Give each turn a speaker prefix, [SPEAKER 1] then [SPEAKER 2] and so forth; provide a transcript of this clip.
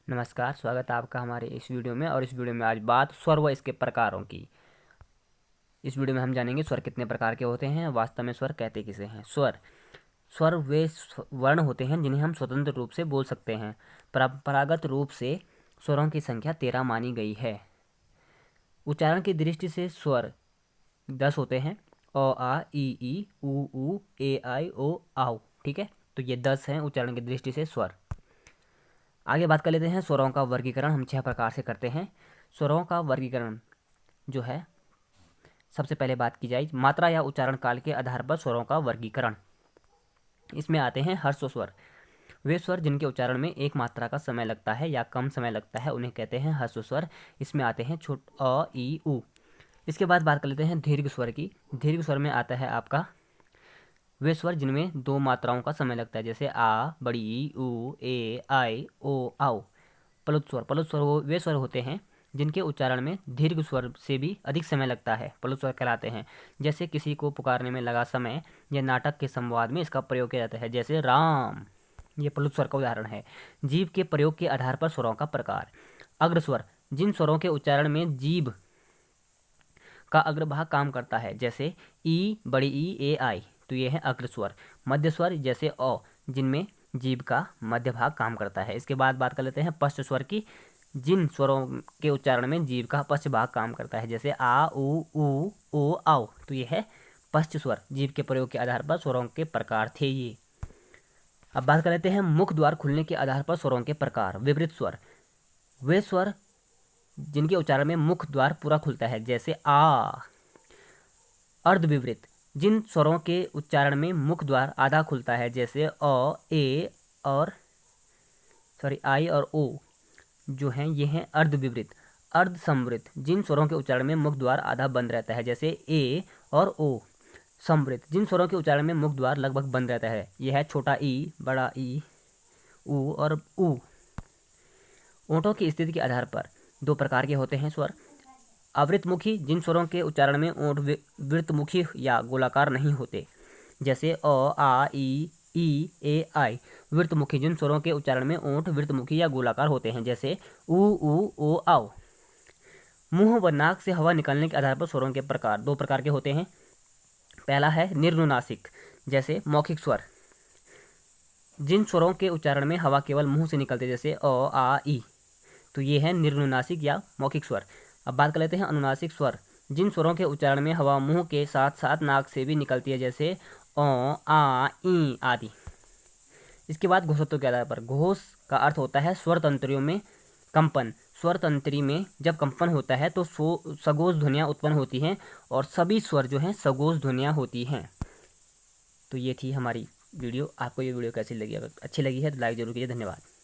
[SPEAKER 1] नमस्कार, स्वागत है आपका हमारे इस वीडियो में। और इस वीडियो में आज बात स्वर व इसके प्रकारों की। इस वीडियो में हम जानेंगे स्वर कितने प्रकार के होते हैं, वास्तव में स्वर कहते किसे हैं। स्वर स्वर वे वर्ण होते हैं जिन्हें हम स्वतंत्र रूप से बोल सकते हैं। परंपरागत रूप से स्वरों की संख्या 13 मानी गई है। उच्चारण की दृष्टि से स्वर 10 होते हैं। अ आ ई ऊ ए आई ओ आओ। ठीक है, तो ये 10 हैं उच्चारण की दृष्टि से स्वर। आगे बात कर लेते हैं स्वरों का वर्गीकरण। हम 6 प्रकार से करते हैं स्वरों का वर्गीकरण। जो है, सबसे पहले बात की जाए मात्रा या उच्चारण काल के आधार पर स्वरों का वर्गीकरण। इसमें आते हैं ह्रस्व स्वर। वे स्वर जिनके उच्चारण में एक मात्रा का समय लगता है या कम समय लगता है उन्हें कहते हैं ह्रस्व स्वर। इसमें आते हैं छोट अ ई उ। इसके बाद बात कर लेते हैं दीर्घ स्वर की। दीर्घ स्वर में आता है आपका वे स्वर जिनमें 2 मात्राओं का समय लगता है, जैसे आ, बड़ी ई, उ, ए, आई, ओ, आओ। प्लुत स्वर। प्लुत स्वर वे स्वर होते हैं जिनके उच्चारण में दीर्घ स्वर से भी अधिक समय लगता है, प्लुत स्वर कहलाते हैं। जैसे किसी को पुकारने में लगा समय या नाटक के संवाद में इसका प्रयोग किया जाता है, जैसे राम। ये प्लुत स्वर का उदाहरण है। जीभ के प्रयोग के आधार पर स्वरों का प्रकार। अग्र स्वर जिन स्वरों के उच्चारण में जीभ का अग्रभाग काम करता है, जैसे ई, बड़ी ई, ए, आई, तो ये है अग्र स्वर। मध्य स्वर जैसे अ, जिनमें जीभ का मध्य भाग काम करता है। इसके बाद बात कर लेते हैं पश्च स्वर की। जिन स्वरों के उच्चारण में जीभ का पश्च भाग काम करता है, जैसे आ, उ, ओ, आओ, तो ये है पश्च स्वर। जीभ के प्रयोग के आधार पर स्वरों के प्रकार थे ये। अब बात कर लेते हैं मुख द्वार खुलने के आधार पर स्वरों के प्रकार। विपरीत स्वर वे स्वर जिनके उच्चारण में मुख द्वार पूरा खुलता है, जैसे आ। अर्ध विपरीत जिन स्वरों के उच्चारण में मुख द्वार आधा खुलता है, जैसे अ, ए और आई और ओ, जो हैं ये हैं अर्ध विपरीत। अर्ध समवृत जिन स्वरों के उच्चारण में मुख द्वार आधा बंद रहता है, जैसे ए और ओ। समवृत जिन स्वरों के उच्चारण में मुख द्वार लगभग बंद रहता है, यह है छोटा ई, बड़ा ई, ऊ और ऊ। ओंठों की स्थिति के आधार पर 2 प्रकार के होते हैं स्वर। आवृतमुखी जिन स्वरों के उच्चारण में ओंठ वृत्तमुखी या गोलाकार नहीं होते, जैसे अ, आ, ई, ए, आई। वृत्तमुखी जिन स्वरों के उच्चारण में ओंठ वृत्तमुखी या गोलाकार होते हैं, जैसे उ, ओ, आओ। मुंह व नाक से हवा निकलने के आधार पर स्वरों के प्रकार 2 प्रकार के होते हैं। पहला है निर्नुनासिक, जैसे मौखिक स्वर। जिन स्वरों के उच्चारण में हवा केवल मुंह से निकलते, जैसे अ, आ, ई, तो ये है निर्नुनासिक या मौखिक स्वर। अब बात कर लेते हैं अनुनासिक स्वर। जिन स्वरों के उच्चारण में हवा मुंह के साथ साथ नाक से भी निकलती है, जैसे अ, आ, ई आदि। इसके बाद घोषत्व के आधार पर। घोष का अर्थ होता है स्वर तंत्रियों में कंपन। स्वर तंत्री में जब कंपन होता है तो सगोष ध्वनियाँ उत्पन्न होती हैं और सभी स्वर जो हैं सगोष ध्वनियाँ होती हैं। तो ये थी हमारी वीडियो। आपको ये वीडियो कैसी लगी? अगर अच्छी लगी है तो लाइक जरूर कीजिए। धन्यवाद।